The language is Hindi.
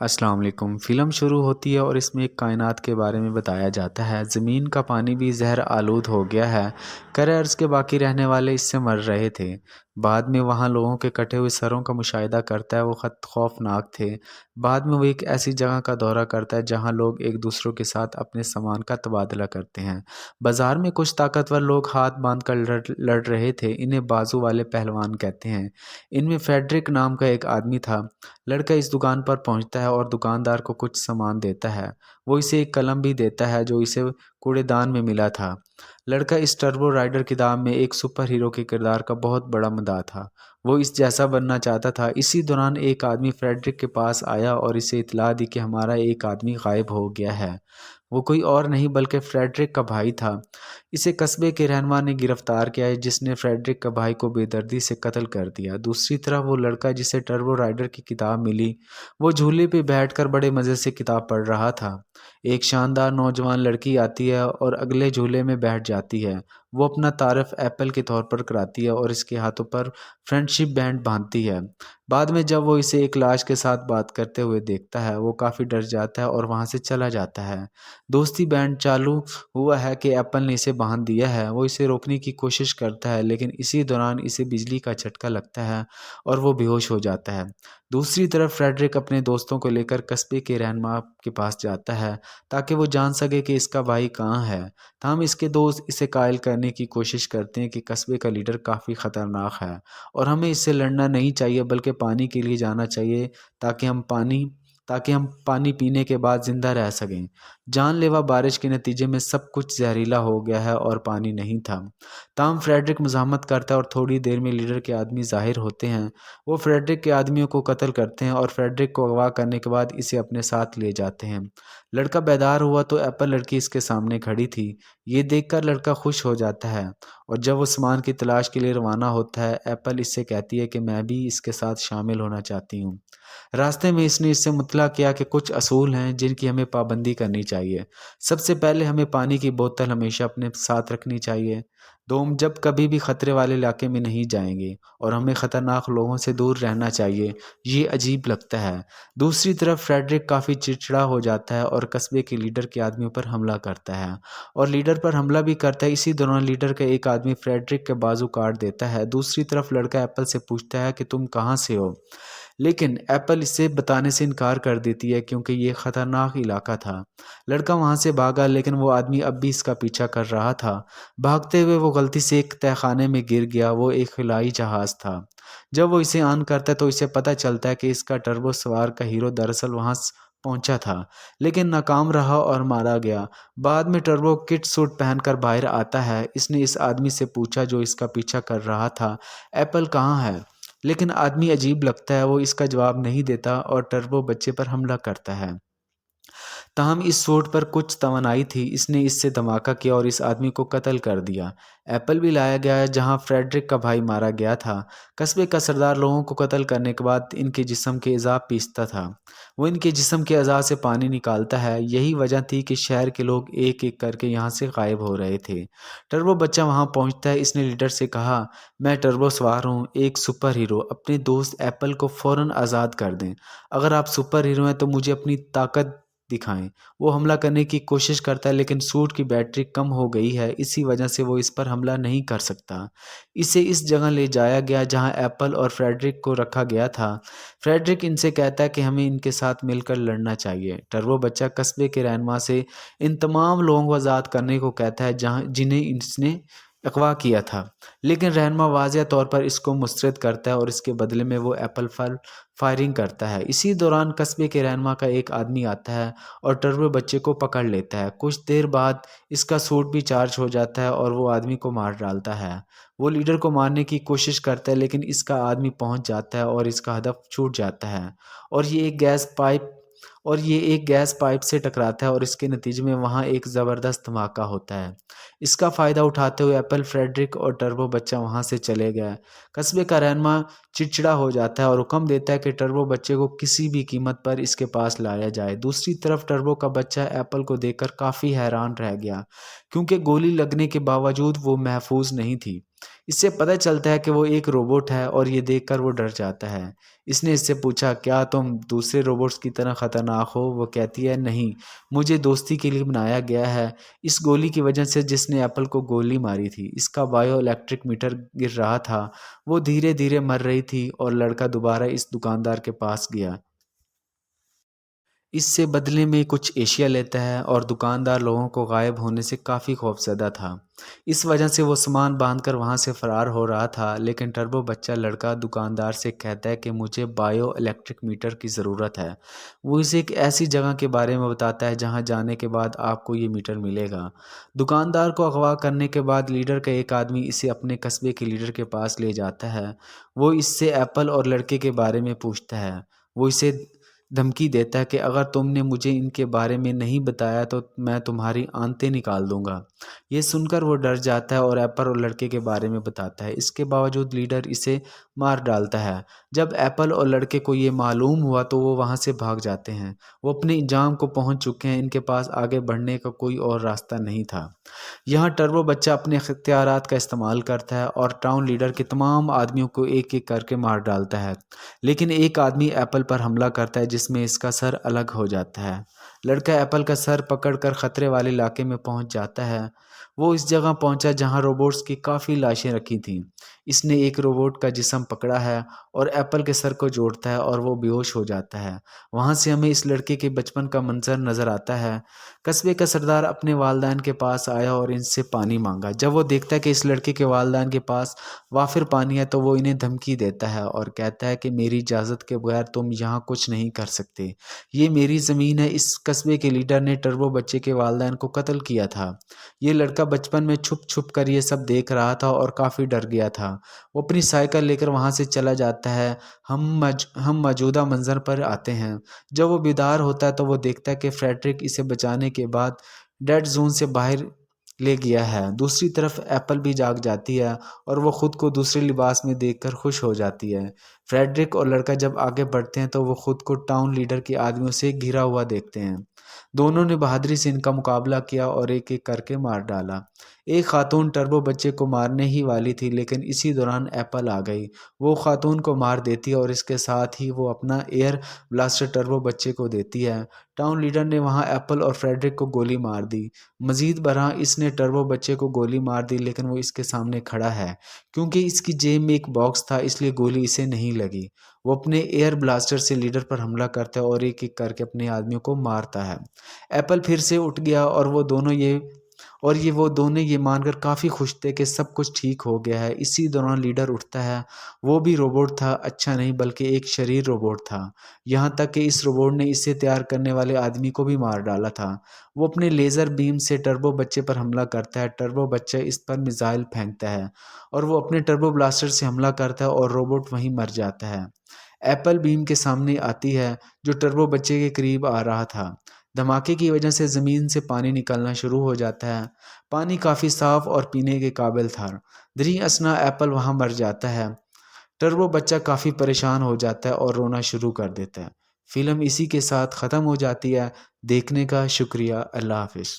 अस्सलाम वालेकुम। फ़िल्म शुरू होती है और इसमें एक कायनात के बारे में बताया जाता है। ज़मीन का पानी भी ज़हर आलूद हो गया है। करे अर्ज़ के बाकी रहने वाले इससे मर रहे थे। बाद में वहाँ लोगों के कटे हुए सरों का मुशाहिदा करता है, वो ख़त खौफ़नाक थे। बाद में वो एक ऐसी जगह का दौरा करता है जहाँ लोग एक दूसरों के साथ अपने सामान का तबादला करते हैं। बाज़ार में कुछ ताकतवर लोग हाथ बांध कर लड़ रहे थे। इन्हें बाजू वाले पहलवान कहते हैं। इनमें फेडरिक नाम का एक आदमी था। लड़का इस दुकान पर पहुंचता है और दुकानदार को कुछ सामान देता है। वो इसे एक कलम भी देता है जो इसे कूड़ेदान में मिला था। लड़का इस टर्बो राइडर किताब में एक सुपर हीरो के किरदार का बहुत बड़ा मदाह था। वो इस जैसा बनना चाहता था। इसी दौरान एक आदमी फ्रेडरिक के पास आया और इसे इत्तला दी कि हमारा एक आदमी गायब हो गया है। वो कोई और नहीं बल्कि फ्रेडरिक का भाई था। इसे कस्बे के रहनुमा ने गिरफ्तार किया है जिसने फ्रेडरिक का भाई को बेदर्दी से कत्ल कर दिया। दूसरी तरफ वो लड़का जिसे टर्बो राइडर की किताब मिली, वो झूले पे बैठकर बड़े मज़े से किताब पढ़ रहा था। एक शानदार नौजवान लड़की आती है और अगले झूले में बैठ जाती है। वो अपना तारफ़ एप्पल के तौर पर कराती है और इसके हाथों पर फ्रेंडशिप बैंड बांधती है। बाद में जब वो इसे एक लाश के साथ बात करते हुए देखता है, वो काफ़ी डर जाता है और वहाँ से चला जाता है। दोस्ती बैंड चालू हुआ है कि एप्पल ने इसे बांध दिया है। वो इसे रोकने की कोशिश करता है लेकिन इसी दौरान इसे बिजली का झटका लगता है और वो बेहोश हो जाता है। दूसरी तरफ फ्रेडरिक अपने दोस्तों को लेकर कस्बे के रहनुमा के पास जाता है ताकि वो जान सके कि इसका भाई कहाँ है। ताहम इसके दोस्त इसे कायल करने की कोशिश करते हैं कि कस्बे का लीडर काफ़ी ख़तरनाक है और हमें इससे लड़ना नहीं चाहिए बल्कि पानी के लिए जाना चाहिए ताकि हम पानी ताकि हम पानी पीने के बाद ज़िंदा रह सकें। जानलेवा बारिश के नतीजे में सब कुछ जहरीला हो गया है और पानी नहीं था। ताहम फ्रेडरिक मज़ाहमत करता है और थोड़ी देर में लीडर के आदमी ज़ाहिर होते हैं। वो फ्रेडरिक के आदमियों को कत्ल करते हैं और फ्रेडरिक को अगवा करने के बाद इसे अपने साथ ले जाते हैं। लड़का बेदार हुआ तो एप्पल लड़की इसके सामने खड़ी थी। ये देखकर लड़का खुश हो जाता है और जब वो सामान की तलाश के लिए रवाना होता है, एप्पल इससे कहती है कि मैं भी इसके साथ शामिल होना चाहती हूँ। रास्ते में इसने इससे मुतला किया कि कुछ असूल हैं जिनकी हमें पाबंदी करनी चाहिए। सबसे पहले हमें पानी की बोतल हमेशा अपने साथ रखनी चाहिए। 2, हम जब कभी भी खतरे वाले इलाके में नहीं जाएंगे और हमें खतरनाक लोगों से दूर रहना चाहिए। ये अजीब लगता है। दूसरी तरफ फ्रेडरिक काफ़ी चिड़चिड़ा हो जाता है और कस्बे के लीडर के आदमियों पर हमला करता है और लीडर पर हमला भी करता है। इसी दौरान लीडर का एक आदमी फ्रेडरिक के बाजू काट देता है। दूसरी तरफ लड़का एप्पल से पूछता है कि तुम कहाँ से हो, लेकिन एप्पल इसे बताने से इनकार कर देती है क्योंकि ये खतरनाक इलाका था। लड़का वहाँ से भागा लेकिन वो आदमी अब भी इसका पीछा कर रहा था। भागते हुए वो गलती से एक तहखाने में गिर गया। वो एक खिलाई जहाज़ था। जब वो इसे ऑन करता है तो इसे पता चलता है कि इसका टर्बो सवार का हीरो दरअसल वहाँ पहुंचा था लेकिन नाकाम रहा और मारा गया। बाद में टर्बो किट सूट पहनकर बाहर आता है। इसने इस आदमी से पूछा जो इसका पीछा कर रहा था, एप्पल कहाँ है? लेकिन आदमी अजीब लगता है। वो इसका जवाब नहीं देता और टर्बो बच्चे पर हमला करता है। ताहम इस सूट पर कुछ तवानाई थी। इसने इससे धमाका किया और इस आदमी को कत्ल कर दिया। एप्पल भी लाया गया है जहां फ्रेडरिक का भाई मारा गया था। कस्बे का सरदार लोगों को कत्ल करने के बाद इनके जिस्म के अज़ा पीसता था। वो इनके जिस्म के अज़ा से पानी निकालता है। यही वजह थी कि शहर के लोग एक एक करके यहाँ से गायब हो रहे थे। टर्बो बच्चा वहाँ पहुँचता है। इसने लीडर से कहा, मैं टर्बो सवार हूँ, एक सुपर हीरो। अपने दोस्त एप्पल को फ़ौरन आज़ाद कर दें। अगर आप सुपर हीरो हैं तो मुझे अपनी ताकत दिखाएं। वो हमला करने की कोशिश करता है लेकिन सूट की बैटरी कम हो गई है। इसी वजह से वो इस पर हमला नहीं कर सकता। इसे इस जगह ले जाया गया जहां एप्पल और फ्रेडरिक को रखा गया था। फ्रेडरिक इनसे कहता है कि हमें इनके साथ मिलकर लड़ना चाहिए। टर्बो बच्चा कस्बे के रहनुमा से इन तमाम लोगों को आज़ाद करने को कहता है जहां जिन्हें इसने अगवा किया था, लेकिन रहनुमा वाज़िया तौर पर इसको मुस्तरद करता है और इसके बदले में वो एप्पल पर फायरिंग करता है। इसी दौरान कस्बे के रहनुमा का एक आदमी आता है और टर्बो बच्चे को पकड़ लेता है। कुछ देर बाद इसका सूट भी चार्ज हो जाता है और वो आदमी को मार डालता है। वो लीडर को मारने की कोशिश करता है लेकिन इसका आदमी पहुंच जाता है और इसका हदफ छूट जाता है और ये एक गैस पाइप से टकराता है और इसके नतीजे में वहाँ एक ज़बरदस्त धमाका होता है। इसका फ़ायदा उठाते हुए एप्पल, फ्रेडरिक और टर्बो बच्चा वहाँ से चले गए। कस्बे का रहनुमा चिड़चिड़ा हो जाता है और हुक्म देता है कि टर्बो बच्चे को किसी भी कीमत पर इसके पास लाया जाए। दूसरी तरफ टर्बो का बच्चा एप्पल को देखकर काफ़ी हैरान रह गया क्योंकि गोली लगने के बावजूद वो महफूज नहीं थी। इससे पता चलता है कि वो एक रोबोट है और ये देखकर वो डर जाता है। इसने इससे पूछा, क्या तुम दूसरे रोबोट्स की तरह खतरनाक हो? वो कहती है, नहीं, मुझे दोस्ती के लिए बनाया गया है। इस गोली की वजह से जिसने एप्पल को गोली मारी थी, इसका बायो इलेक्ट्रिक मीटर गिर रहा था। वो धीरे धीरे मर रही थी और लड़का दोबारा इस दुकानदार के पास गया। इससे बदले में कुछ एशिया लेता है और दुकानदार लोगों को गायब होने से काफ़ी खौफज़दा था। इस वजह से वो सामान बांधकर वहाँ से फ़रार हो रहा था, लेकिन टर्बो बच्चा लड़का दुकानदार से कहता है कि मुझे बायो इलेक्ट्रिक मीटर की ज़रूरत है। वो इसे एक ऐसी जगह के बारे में बताता है जहाँ जाने के बाद आपको ये मीटर मिलेगा। दुकानदार को अगवा करने के बाद लीडर का एक आदमी इसे अपने कस्बे के लीडर के पास ले जाता है। वो इससे एप्पल और लड़के के बारे में पूछता है। वो इसे धमकी देता है कि अगर तुमने मुझे इनके बारे में नहीं बताया तो मैं तुम्हारी आंतें निकाल दूंगा। ये सुनकर वो डर जाता है और एप्पल और लड़के के बारे में बताता है। इसके बावजूद लीडर इसे मार डालता है। जब एप्पल और लड़के को ये मालूम हुआ तो वो वहाँ से भाग जाते हैं। वो अपने इंजाम को पहुँच चुके हैं, इनके पास आगे बढ़ने का कोई और रास्ता नहीं था। यहाँ टर्बो बच्चा अपने इख्तियारात का इस्तेमाल करता है और टाउन लीडर के तमाम आदमियों को एक एक करके मार डालता है। लेकिन एक आदमी एप्पल पर हमला करता है जिसमें इसका सर अलग हो जाता है। लड़का एप्पल का सर पकड़कर खतरे वाले इलाके में पहुंच जाता है। वो इस जगह पहुंचा जहां रोबोट्स की काफ़ी लाशें रखी थीं। इसने एक रोबोट का जिस्म पकड़ा है और एप्पल के सर को जोड़ता है और वो बेहोश हो जाता है। वहां से हमें इस लड़के के बचपन का मंजर नज़र आता है। कस्बे का सरदार अपने वालिदैन के पास आया और इनसे पानी मांगा। जब वो देखता है कि इस लड़के के वालिदैन के पास वाफिर पानी है तो वो इन्हें धमकी देता है और कहता है कि मेरी इजाज़त के बगैर तुम यहाँ कुछ नहीं कर सकते। ये मेरी ज़मीन है। इस कस्बे के लीडर ने टर्बो बच्चे के वालिदैन को कत्ल किया था। ये लड़का बचपन में छुप छुप कर ये सब देख रहा था और काफ़ी डर गया था। वो अपनी साइकिल लेकर वहाँ से चला जाता है। हम मौजूदा मंजर पर आते हैं। जब वो बेदार होता है तो वो देखता है कि फ्रेडरिक इसे बचाने के बाद डेड जोन से बाहर ले गया है। दूसरी तरफ एप्पल भी जाग जाती है और वो खुद को दूसरे लिबास में देखकर खुश हो जाती है। फ्रेडरिक और लड़का जब आगे बढ़ते हैं तो वो खुद को टाउन लीडर के आदमियों से घिरा हुआ देखते हैं। दोनों ने बहादुरी से इनका मुकाबला किया और एक एक करके मार डाला। एक खातून टर्बो बच्चे को मारने ही वाली थी, लेकिन इसी दौरान एप्पल आ गई। वो खातून को मार देती है और इसके साथ ही वो अपना एयर ब्लास्टर टर्बो बच्चे को देती है। टाउन लीडर ने वहां एप्पल और फ्रेडरिक को गोली मार दी। मजीद बरहा इसने टर्बो बच्चे को गोली मार दी, लेकिन वो इसके सामने खड़ा है। क्योंकि इसकी जेब में एक बॉक्स था इसलिए गोली इसे नहीं लगी। वो अपने एयर ब्लास्टर से लीडर पर हमला करता है और एक एक करके अपने आदमियों को मारता है। एप्पल फिर से उठ गया और वो दोनों ये मानकर काफ़ी खुश थे कि सब कुछ ठीक हो गया है। इसी दौरान लीडर उठता है। वो भी रोबोट था, अच्छा नहीं बल्कि एक शरीर रोबोट था। यहाँ तक कि इस रोबोट ने इसे तैयार करने वाले आदमी को भी मार डाला था। वो अपने लेज़र बीम से टर्बो बच्चे पर हमला करता है। टर्बो बच्चा इस पर मिसाइल फेंकता है और वो अपने टर्बो ब्लास्टर से हमला करता है और रोबोट वहीं मर जाता है। एप्पल बीम के सामने आती है जो टर्बो बच्चे के करीब आ रहा था। धमाके की वजह से ज़मीन से पानी निकलना शुरू हो जाता है। पानी काफ़ी साफ और पीने के काबिल था। दरी असना एप्पल वहाँ मर जाता है। टर्बो बच्चा काफ़ी परेशान हो जाता है और रोना शुरू कर देता है। फिल्म इसी के साथ ख़त्म हो जाती है। देखने का शुक्रिया। अल्लाह हाफिज़।